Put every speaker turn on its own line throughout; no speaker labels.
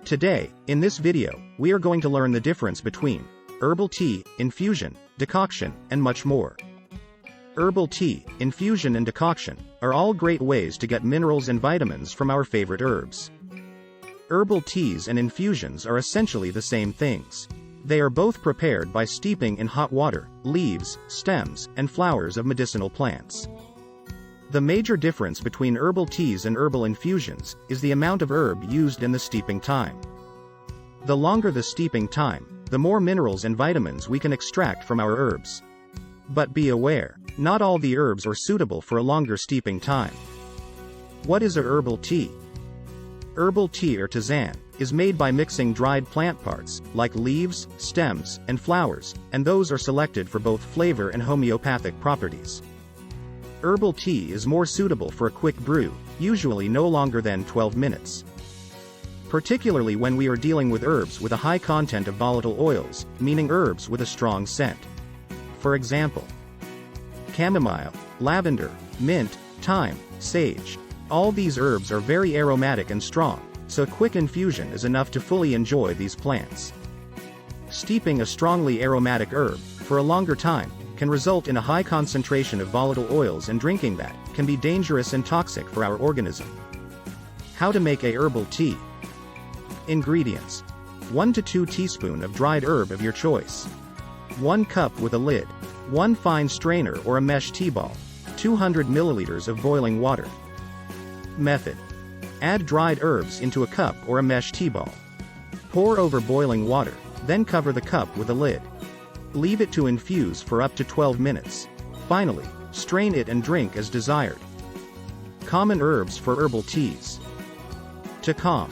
Today, in this video, we are going to learn the difference between herbal tea, infusion, decoction, and much more. Herbal tea, infusion and decoction are all great ways to get minerals and vitamins from our favorite herbs. Herbal teas and infusions are essentially the same things. They are both prepared by steeping in hot water, leaves, stems, and flowers of medicinal plants. The major difference between herbal teas and herbal infusions is the amount of herb used in the steeping time. The longer the steeping time, the more minerals and vitamins we can extract from our herbs. But be aware, not all the herbs are suitable for a longer steeping time. What is a herbal tea? Herbal tea or tisane is made by mixing dried plant parts, like leaves, stems, and flowers, and those are selected for both flavor and homeopathic properties. Herbal tea is more suitable for a quick brew, usually no longer than 12 minutes. Particularly when we are dealing with herbs with a high content of volatile oils, meaning herbs with a strong scent. For example, chamomile, lavender, mint, thyme, sage. All these herbs are very aromatic and strong, so a quick infusion is enough to fully enjoy these plants. Steeping a strongly aromatic herb for a longer time can result in a high concentration of volatile oils, and drinking that can be dangerous and toxic for our organism. How to make a herbal tea. Ingredients: 1 to 2 teaspoons of dried herb of your choice, 1 cup with a lid, 1 fine strainer or a mesh tea ball, 200 milliliters of boiling water. Method: add dried herbs into a cup or a mesh tea ball. Pour over boiling water, then cover the cup with a lid. Leave it to infuse for up to 12 minutes. Finally, strain it and drink as desired. Common herbs for herbal teas. To calm: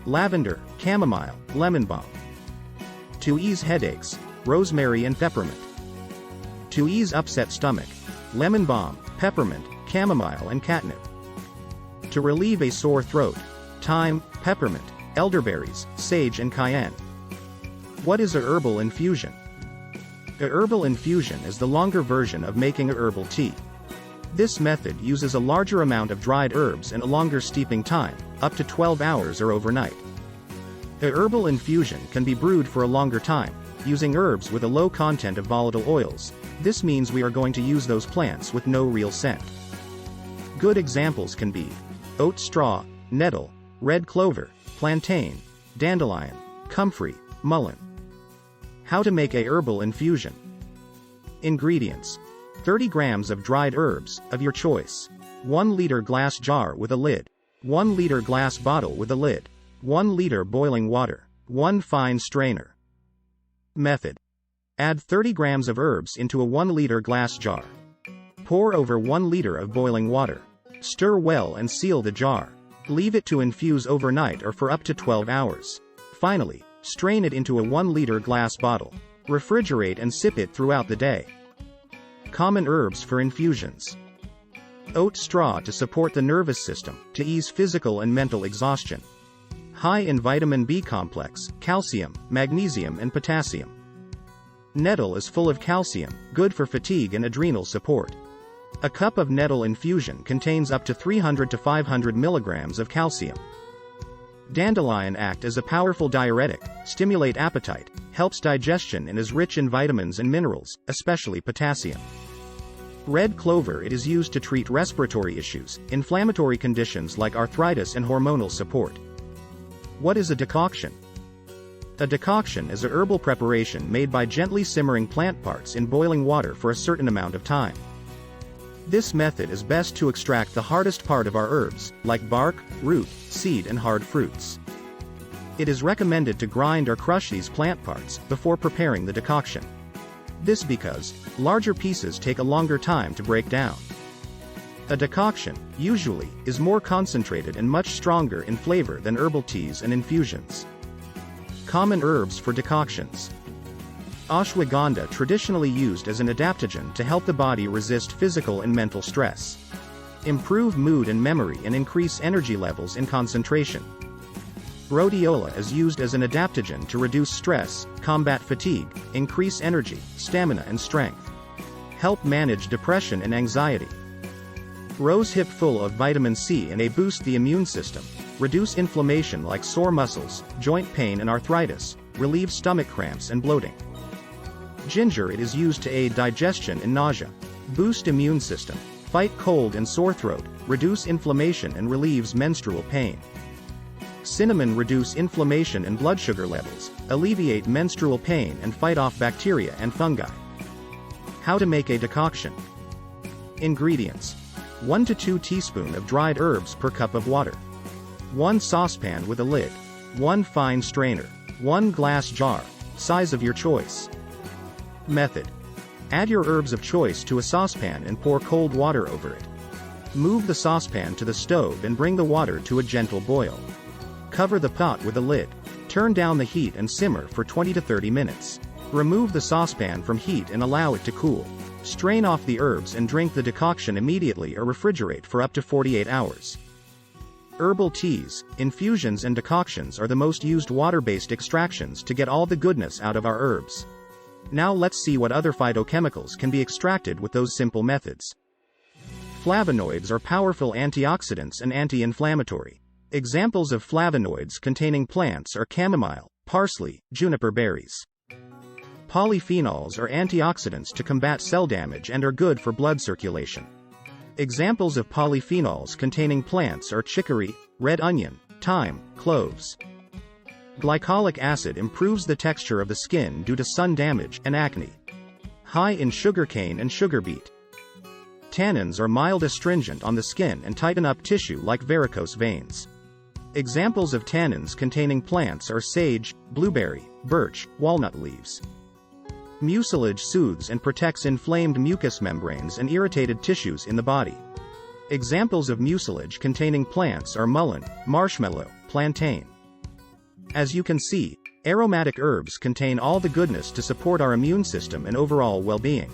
lavender, chamomile, lemon balm. To ease headaches: rosemary and peppermint. To ease upset stomach: lemon balm, peppermint, chamomile and catnip. To relieve a sore throat: thyme, peppermint, elderberries, sage and cayenne. What is a herbal infusion? A herbal infusion is the longer version of making a herbal tea. This method uses a larger amount of dried herbs and a longer steeping time, up to 12 hours or overnight. A herbal infusion can be brewed for a longer time, using herbs with a low content of volatile oils. This means we are going to use those plants with no real scent. Good examples can be oat straw, nettle, red clover, plantain, dandelion, comfrey, mullein. How to make a herbal infusion. Ingredients: 30 grams of dried herbs, of your choice, 1 liter glass jar with a lid, 1 liter glass bottle with a lid, 1 liter boiling water, 1 fine strainer. Method: add 30 grams of herbs into a 1 liter glass jar. Pour over 1 liter of boiling water. Stir well and seal the jar. Leave it to infuse overnight or for up to 12 hours. Finally, strain it into a 1 liter glass bottle. Refrigerate and sip it throughout the day. Common herbs for infusions. Oat straw to support the nervous system, to ease physical and mental exhaustion. High in vitamin B complex, calcium, magnesium and potassium. Nettle is full of calcium, good for fatigue and adrenal support. A cup of nettle infusion contains up to 300 to 500 milligrams of calcium. Dandelion acts as a powerful diuretic, stimulate appetite, helps digestion and is rich in vitamins and minerals, especially potassium. Red clover: it is used to treat respiratory issues, inflammatory conditions like arthritis and hormonal support. What is a decoction? A decoction is a herbal preparation made by gently simmering plant parts in boiling water for a certain amount of time. This method is best to extract the hardest part of our herbs, like bark, root, seed and hard fruits. It is recommended to grind or crush these plant parts before preparing the decoction. This because larger pieces take a longer time to break down. A decoction, usually, is more concentrated and much stronger in flavor than herbal teas and infusions. Common herbs for decoctions. Ashwagandha, traditionally used as an adaptogen to help the body resist physical and mental stress. Improve mood and memory and increase energy levels and concentration. Rhodiola is used as an adaptogen to reduce stress, combat fatigue, increase energy, stamina and strength. Help manage depression and anxiety. Rosehip full of vitamin C and A boost the immune system, reduce inflammation like sore muscles, joint pain and arthritis, relieve stomach cramps and bloating. Ginger, it is used to aid digestion and nausea, boost immune system, fight cold and sore throat, reduce inflammation and relieves menstrual pain. Cinnamon, reduce inflammation and blood sugar levels, alleviate menstrual pain and fight off bacteria and fungi. How to make a decoction. Ingredients: 1 to 2 teaspoons of dried herbs per cup of water, 1 saucepan with a lid, 1 fine strainer, 1 glass jar, size of your choice. Method: add your herbs of choice to a saucepan and pour cold water over it. Move the saucepan to the stove and bring the water to a gentle boil. Cover the pot with a lid. Turn down the heat and simmer for 20 to 30 minutes. Remove the saucepan from heat and allow it to cool. Strain off the herbs and drink the decoction immediately or refrigerate for up to 48 hours. Herbal teas, infusions and decoctions are the most used water-based extractions to get all the goodness out of our herbs. Now let's see what other phytochemicals can be extracted with those simple methods. Flavonoids are powerful antioxidants and anti-inflammatory. Examples of flavonoids containing plants are chamomile, parsley, juniper berries. Polyphenols are antioxidants to combat cell damage and are good for blood circulation. Examples of polyphenols containing plants are chicory, red onion, thyme, cloves. Glycolic acid improves the texture of the skin due to sun damage and acne. High in sugarcane and sugar beet. Tannins are mild astringent on the skin and tighten up tissue like varicose veins. Examples of tannins containing plants are sage, blueberry, birch, walnut leaves. Mucilage soothes and protects inflamed mucous membranes and irritated tissues in the body. Examples of mucilage containing plants are mullein, marshmallow, plantain. As you can see, aromatic herbs contain all the goodness to support our immune system and overall well-being.